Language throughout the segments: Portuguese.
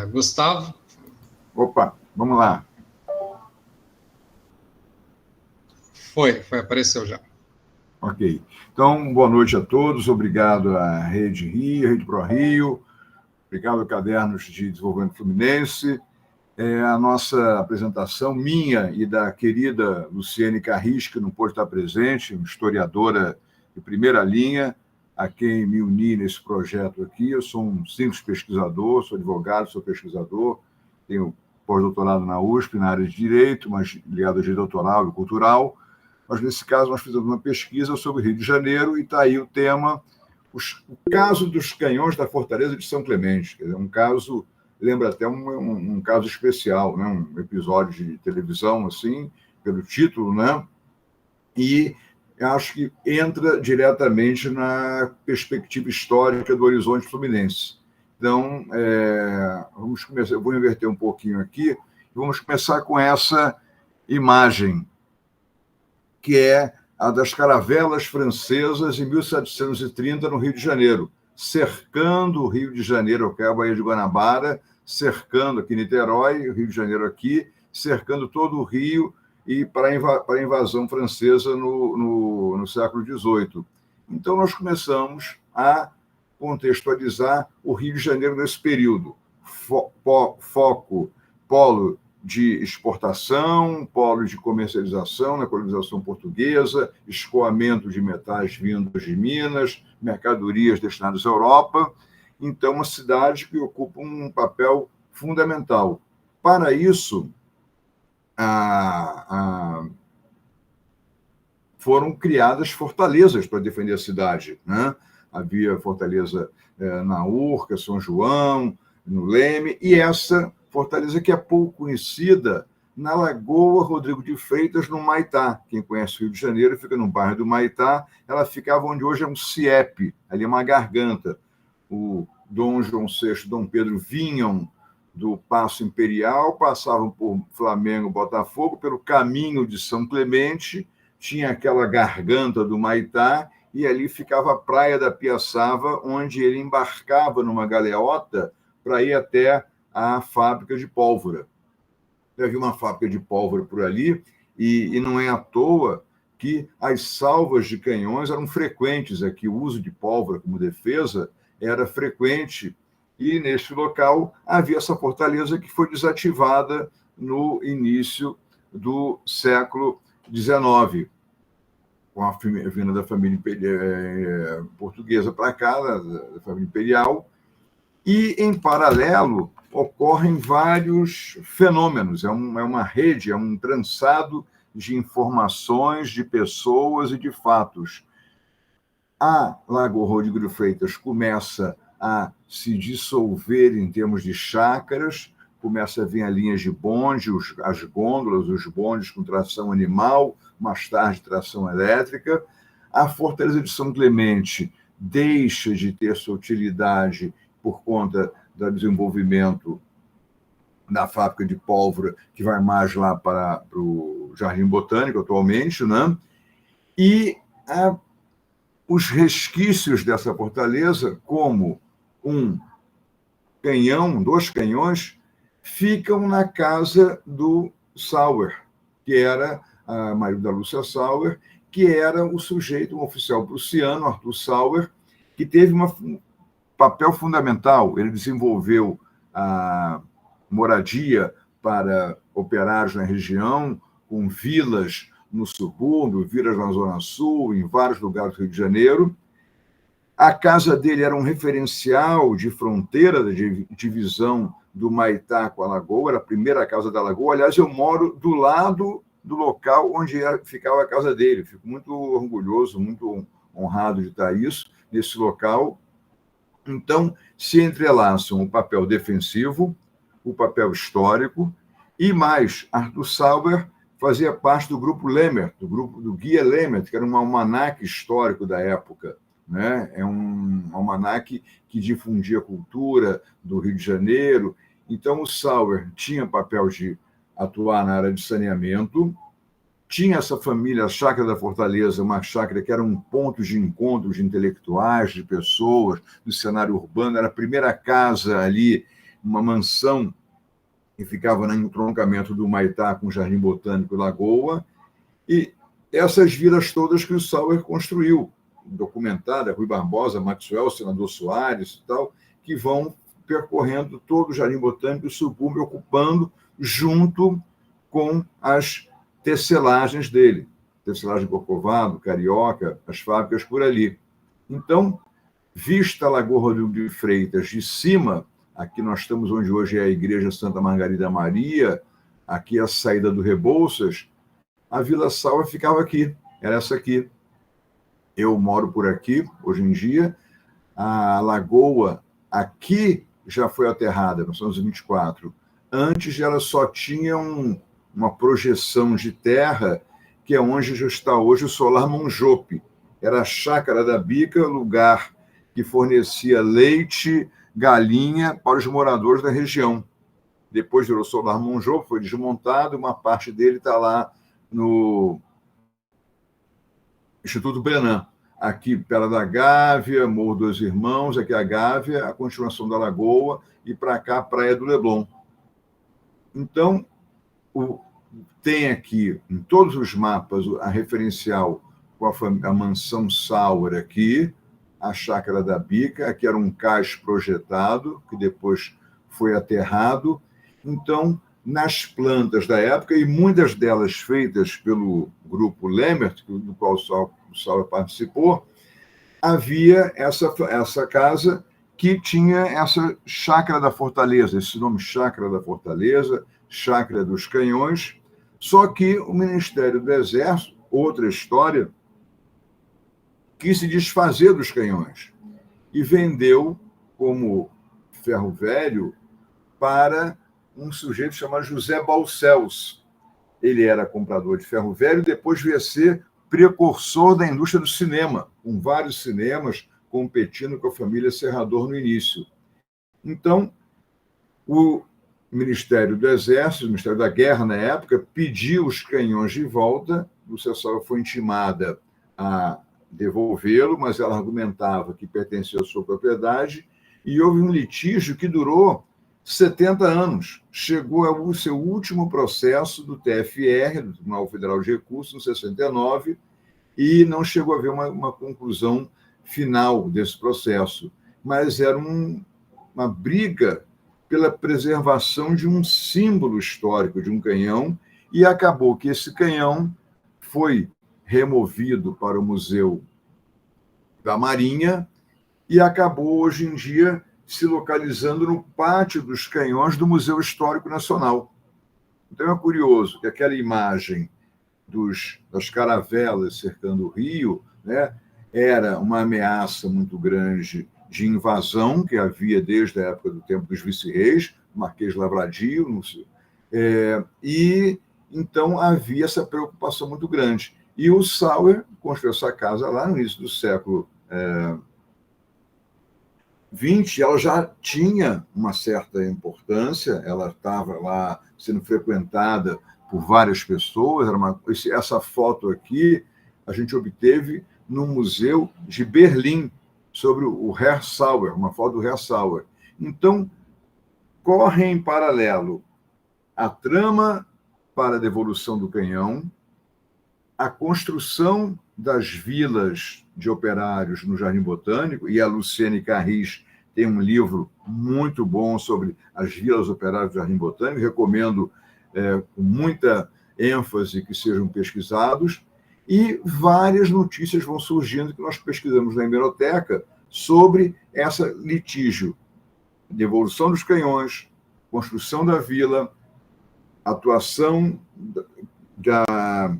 Gustavo? Opa, vamos lá. Apareceu já. Ok. Então, boa noite a todos. Obrigado à Rede Rio, Rede Pro Rio. Obrigado ao Cadernos de Desenvolvimento Fluminense. A nossa apresentação, minha e da querida Luciene Carris, que não pôde estar presente, uma historiadora de primeira linha, a quem me uni nesse projeto aqui. Eu sou um simples pesquisador, sou advogado, sou pesquisador, tenho pós-doutorado na USP, na área de Direito, mas ligado ao direito autoral e cultural. Mas, nesse caso, nós fizemos uma pesquisa sobre o Rio de Janeiro e está aí o tema, o caso dos canhões da Fortaleza de São Clemente. Quer dizer, um caso, lembra até um caso especial, né? Um episódio de televisão, assim, pelo título, né? E acho que entra diretamente na perspectiva histórica do Horizonte Fluminense. Então, vamos começar. Eu vou inverter um pouquinho aqui e vamos começar com essa imagem, que é a das caravelas francesas em 1730 no Rio de Janeiro, cercando o Rio de Janeiro, que é a Baía de Guanabara, cercando aqui Niterói, o Rio de Janeiro aqui, cercando todo o Rio e para a invasão francesa no século XVIII. Então, nós começamos a contextualizar o Rio de Janeiro nesse período. Foco, polo de exportação, polo de comercialização na colonização portuguesa, escoamento de metais vindos de Minas, mercadorias destinadas à Europa. Então, uma cidade que ocupa um papel fundamental. Para isso, foram criadas fortalezas para defender a cidade, né? Havia fortaleza na Urca, São João, no Leme, e essa fortaleza que é pouco conhecida, na Lagoa Rodrigo de Freitas, no Maitá. Quem conhece o Rio de Janeiro fica no bairro do Maitá. Ela ficava onde hoje é um CIEP, ali é uma garganta. O Dom João VI e Dom Pedro vinham do Paço Imperial, passavam por Flamengo, Botafogo, pelo caminho de São Clemente, tinha aquela garganta do Maitá, e ali ficava a praia da Piaçava, onde ele embarcava numa galeota para ir até a fábrica de pólvora. Havia uma fábrica de pólvora por ali, e não é à toa que as salvas de canhões eram frequentes aqui, o uso de pólvora como defesa era frequente, e neste local havia essa fortaleza que foi desativada no início do século XIX, com a vinda da família portuguesa para cá, da família imperial, e, em paralelo, ocorrem vários fenômenos. É uma rede, é um trançado de informações, de pessoas e de fatos. A Lagoa Rodrigo de Freitas começa a se dissolver em termos de chácaras, começa a vir a linhas de bonde, as gôndolas, os bondes com tração animal, mais tarde tração elétrica. A Fortaleza de São Clemente deixa de ter sua utilidade por conta do desenvolvimento da fábrica de pólvora, que vai mais lá para o Jardim Botânico atualmente, né? E os resquícios dessa fortaleza, como um canhão, 2 canhões, ficam na casa do Sauer, que era a marido da Lúcia Sauer, que era o sujeito, um oficial prussiano, Arthur Sauer, que teve um papel fundamental. Ele desenvolveu a moradia para operários na região, com vilas no subúrbio, vilas na Zona Sul, em vários lugares do Rio de Janeiro. A casa dele era um referencial de fronteira, de divisão do Maitá com a Lagoa, era a primeira casa da Lagoa. Aliás, eu moro do lado do local onde ficava a casa dele. Fico muito orgulhoso, muito honrado de estar nesse local. Então, se entrelaçam o papel defensivo, o papel histórico, e mais, Arthur Sauer fazia parte do grupo Lemert, do grupo do Guia Lemert, que era um almanaque histórico da época, né? É um almanaque que difundia a cultura do Rio de Janeiro. Então, o Sauer tinha papel de atuar na área de saneamento, tinha essa família, a Chácara da Fortaleza, uma chácara que era um ponto de encontro de intelectuais, de pessoas, do cenário urbano, era a primeira casa ali uma mansão que ficava no entroncamento do Humaitá com o Jardim Botânico e Lagoa, e essas vilas todas que o Sauer construiu, documentada, Rui Barbosa, Maxwell, Senador Soares e tal, que vão percorrendo todo o Jardim Botânico e o subúrbio, ocupando junto com as tecelagens dele, tecelagem Corcovado, Carioca, as fábricas por ali. Então, vista a Lagoa Rodrigo de Freitas de cima, aqui nós estamos onde hoje é a Igreja Santa Margarida Maria, aqui a saída do Rebouças, a Vila Sauer ficava aqui, era essa aqui. Eu moro por aqui, hoje em dia, a lagoa aqui já foi aterrada, em 1924. Antes ela só tinha uma projeção de terra, que é onde já está hoje o Solar Monjope. Era a Chácara da Bica, lugar que fornecia leite, galinha para os moradores da região. Depois virou Solar Monjope, foi desmontado, uma parte dele está lá no Instituto Brenan. Aqui, Pela da Gávea, Morro dos Irmãos, aqui a Gávea, a continuação da Lagoa, e para cá, Praia do Leblon. Então, tem aqui, em todos os mapas, a referencial com a mansão Sauer aqui, a Chácara da Bica, que era um cais projetado, que depois foi aterrado. Então, nas plantas da época, e muitas delas feitas pelo grupo Lembert, do qual o Sauer participou, havia essa casa que tinha essa Chácara da Fortaleza, esse nome Chácara da Fortaleza, Chácara dos Canhões, só que o Ministério do Exército, outra história, quis se desfazer dos canhões e vendeu como ferro velho para um sujeito chamado José Balcells. Ele era comprador de ferro velho e depois veio a ser precursor da indústria do cinema, com vários cinemas competindo com a família Serrador no início. Então, o Ministério do Exército, o Ministério da Guerra na época, pediu os canhões de volta, o Cessório foi intimada a devolvê-lo, mas ela argumentava que pertencia à sua propriedade, e houve um litígio que durou 70 anos. Chegou ao seu último processo do TFR, do Tribunal Federal de Recursos, em 69, e não chegou a haver uma conclusão final desse processo. Mas era uma briga pela preservação de um símbolo histórico de um canhão, e acabou que esse canhão foi removido para o Museu da Marinha e acabou, hoje em dia, se localizando no pátio dos canhões do Museu Histórico Nacional. Então é curioso que aquela imagem das caravelas cercando o Rio, né, era uma ameaça muito grande de invasão, que havia desde a época do tempo dos vice-reis, Marquês Lavradio, e então havia essa preocupação muito grande. E o Sauer construiu essa casa lá no início do século XX, ela já tinha uma certa importância, ela estava lá sendo frequentada por várias pessoas. Essa foto aqui a gente obteve no Museu de Berlim, sobre o Herr Sauer, uma foto do Herr Sauer. Então, corre em paralelo a trama para a devolução do canhão, a construção das vilas de operários no Jardim Botânico, e a Luciene Carris tem um livro muito bom sobre as vilas operárias do Jardim Botânico, recomendo com muita ênfase que sejam pesquisados, e várias notícias vão surgindo que nós pesquisamos na hemeroteca sobre essa litígio, devolução dos canhões, construção da vila, atuação da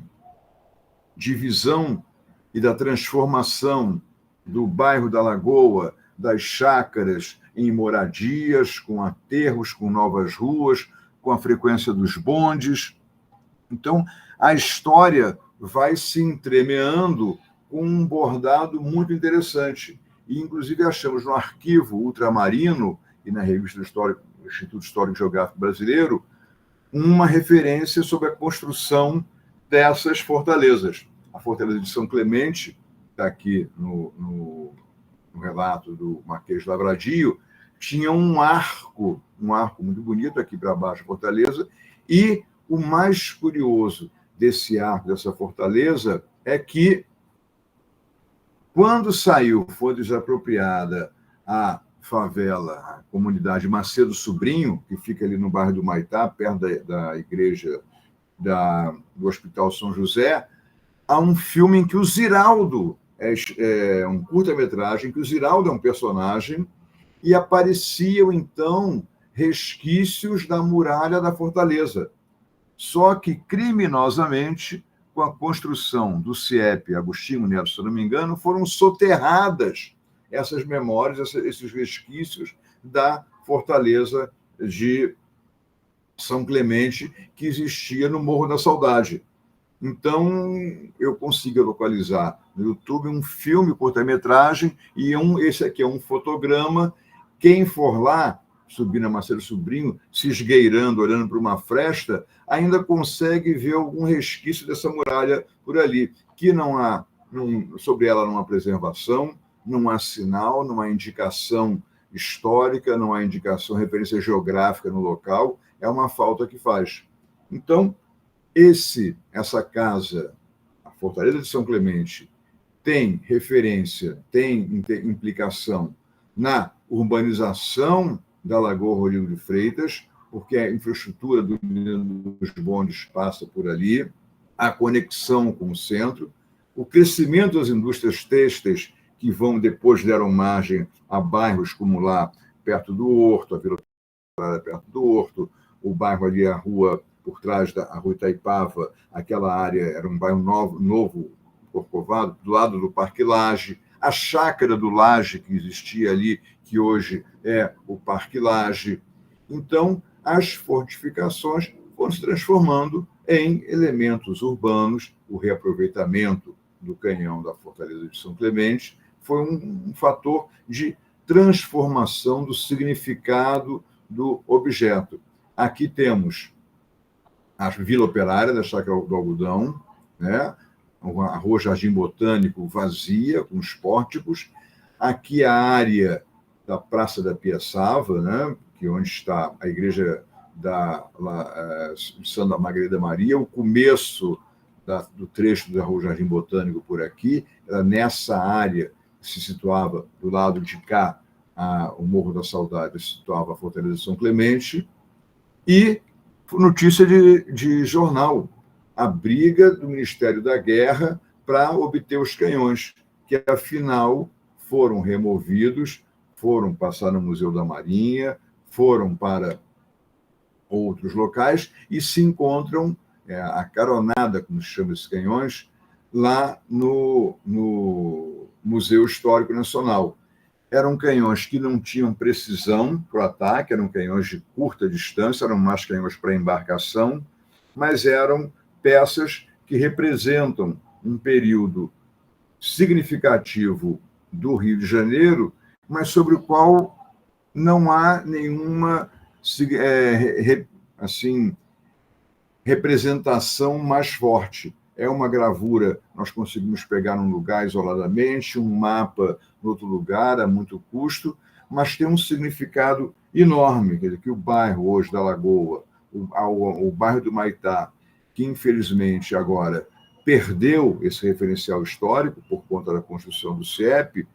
divisão e da transformação do bairro da Lagoa, das chácaras em moradias, com aterros, com novas ruas, com a frequência dos bondes. Então, a história vai se entremeando com um bordado muito interessante. E, inclusive, achamos no arquivo ultramarino e na revista do Instituto Histórico e Geográfico Brasileiro uma referência sobre a construção dessas fortalezas. A Fortaleza de São Clemente, está aqui no relato do Marquês Lavradio, tinha um arco um arco muito bonito aqui para baixo da fortaleza, e o mais curioso desse arco, dessa fortaleza, é que, quando foi desapropriada a favela, a comunidade Macedo Sobrinho, que fica ali no bairro do Maitá, perto da igreja do Hospital São José, há um filme em que o Ziraldo, um curta-metragem, que o Ziraldo é um personagem, e apareciam, então, resquícios da muralha da fortaleza. Só que, criminosamente, com a construção do CIEP Agostinho Neto, se não me engano, foram soterradas essas memórias, esses resquícios da fortaleza de São Clemente, que existia no Morro da Saudade. Então, eu consigo localizar no YouTube um filme curta-metragem e esse aqui é um fotograma. Quem for lá, subindo a Macedo Sobrinho, se esgueirando, olhando para uma fresta, ainda consegue ver algum resquício dessa muralha por ali, que sobre ela não há preservação, não há sinal, não há indicação histórica, não há indicação, referência geográfica no local, é uma falta que faz. Então, essa casa, a Fortaleza de São Clemente, tem referência, tem implicação na urbanização da Lagoa Rodrigo de Freitas, porque a infraestrutura dos bondes passa por ali, a conexão com o centro, o crescimento das indústrias têxteis que depois deram margem a bairros como lá, perto do Horto, a Vila perto do Horto, o bairro ali, a rua por trás da Rua Itaipava, aquela área era um bairro novo Corcovado, do lado do Parque Lage, a chácara do Lage, que existia ali, que hoje é o Parque Lage. Então, as fortificações foram se transformando em elementos urbanos. O reaproveitamento do canhão da Fortaleza de São Clemente foi um fator de transformação do significado do objeto. Aqui temos a Vila Operária da Chácara do Algodão, né? A Rua Jardim Botânico vazia, com os pórticos. Aqui a área da Praça da Piaçava, né? Que é onde está a igreja de Santa Margarida Maria, o começo do trecho da Rua Jardim Botânico por aqui, era nessa área que se situava do lado de cá, o Morro da Saudade, se situava a Fortaleza de São Clemente, e notícia de jornal, a briga do Ministério da Guerra para obter os canhões, que afinal foram removidos, foram passar no Museu da Marinha, foram para outros locais e se encontram, a caronada, como se chama esses canhões, lá no Museu Histórico Nacional. Eram canhões que não tinham precisão para o ataque, eram canhões de curta distância, eram mais canhões para embarcação, mas eram peças que representam um período significativo do Rio de Janeiro, mas sobre o qual não há nenhuma representação mais forte. É uma gravura, nós conseguimos pegar num lugar isoladamente, um mapa em outro lugar, a muito custo, mas tem um significado enorme, quer dizer, que o bairro hoje da Lagoa, o bairro do Maitá, que infelizmente agora perdeu esse referencial histórico por conta da construção do CIEP,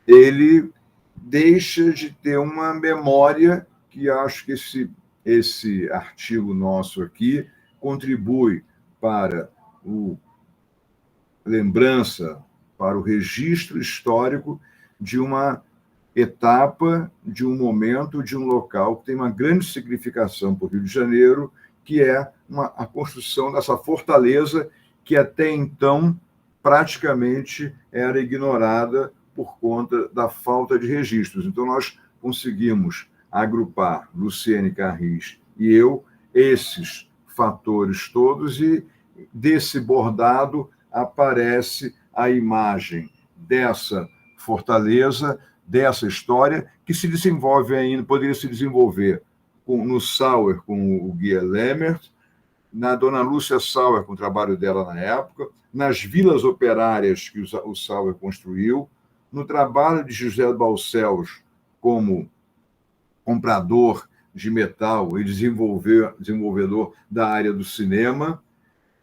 ele deixa de ter uma memória que acho que esse artigo nosso aqui contribui para lembrança, para o registro histórico de uma etapa, de um momento, de um local que tem uma grande significação para o Rio de Janeiro, que é a construção dessa fortaleza que até então praticamente era ignorada por conta da falta de registros. Então, nós conseguimos agrupar, Luciene Carris e eu, esses fatores todos, e desse bordado aparece a imagem dessa fortaleza, dessa história, que se desenvolve ainda, poderia se desenvolver no Sauer, com o Guia Lemert, na Dona Lúcia Sauer, com o trabalho dela na época, nas vilas operárias que o Sauer construiu, no trabalho de José Balcells como comprador de metal e desenvolvedor da área do cinema,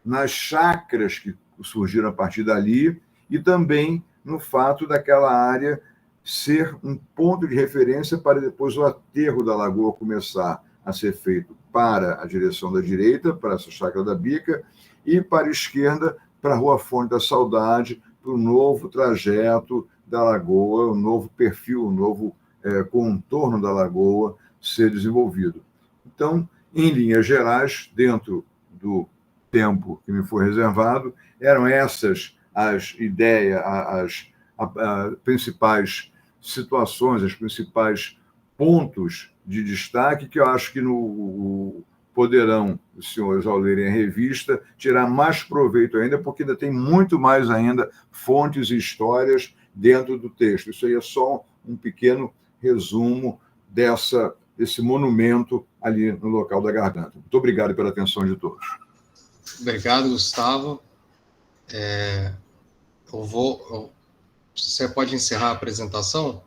nas chacras que surgiram a partir dali, e também no fato daquela área ser um ponto de referência para depois o aterro da lagoa começar a ser feito para a direção da direita, para essa chácara da Bica, e para a esquerda, para a Rua Fonte da Saudade, para o novo trajeto da lagoa, o novo perfil, o novo contorno da lagoa ser desenvolvido. Então, em linhas gerais, dentro do tempo que me foi reservado, eram essas as ideias, as principais situações, os principais pontos de destaque que eu acho que poderão os senhores, ao lerem a revista, tirar mais proveito ainda, porque ainda tem muito mais ainda fontes e histórias dentro do texto. Isso aí é só um pequeno resumo desse monumento ali no local da Garganta. Muito obrigado pela atenção de todos. Obrigado, Gustavo. Você pode encerrar a apresentação?